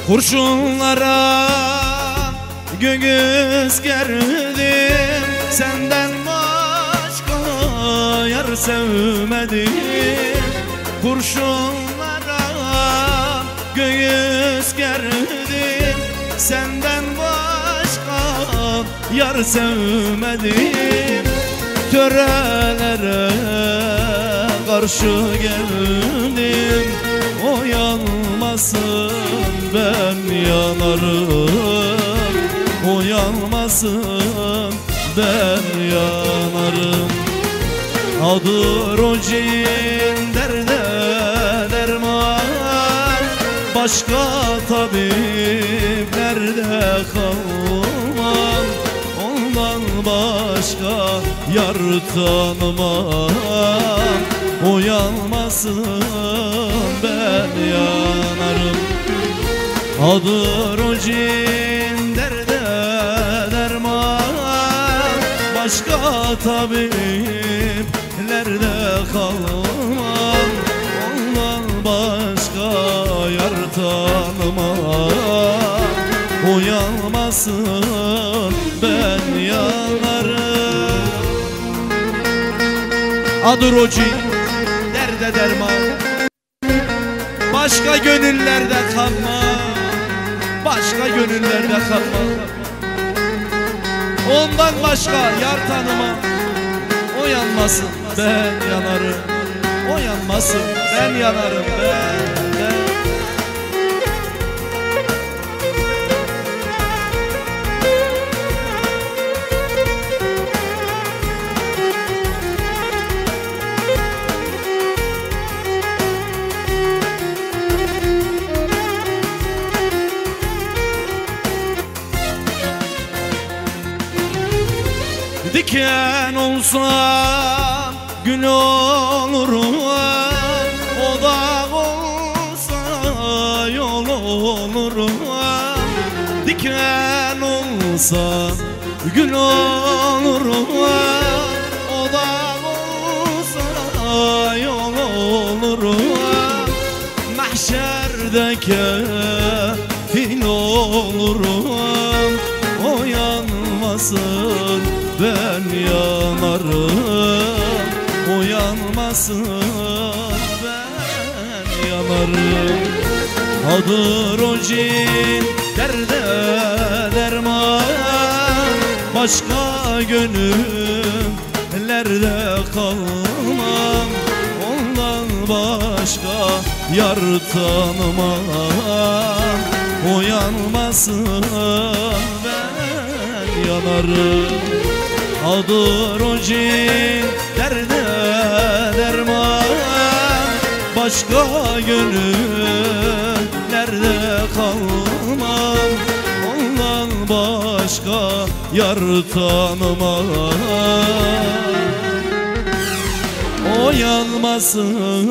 Kurşunlara göğüs gerdim, senden başka yar sevmedim. Kurşunlara göğüs gerdim, senden başka yar sevmedim. Törelere karşı geldim, o yanmasın ben yanarım. O yanmasın ben yanarım. Adır o cin derde derman, başka tabip nerede kalmam. Ondan başka yar tanımam. O yanmasın ben yanarım. Adır o cin derde derman, başka tabiplerde kalmam. Ondan başka yar tanımam. O yanmasın ben yanarım. Adır o cin derde derman, başka gönüllerde kalma. Başka gönüllerde kalma. Ondan başka yar tanıma. O yanmasın ben yanarım. O yanmasın ben yanarım ben. Diken olsam gül olurum, o dağ olsa yol olurum. Diken olsam gül olurum, o dağ olsa yol olurum. Mahşerde kefil olurum, o yanmasın ben yanarım. O yanmasın ben yanarım. Adır o cin derde derman, başka gönüllerde kalmam. Ondan başka yar tanımam. O yanmasın ben yanarım. Adır o cin derde derman, başka gönüllerde kalmam. Ondan başka yar tanımam. O yanmasın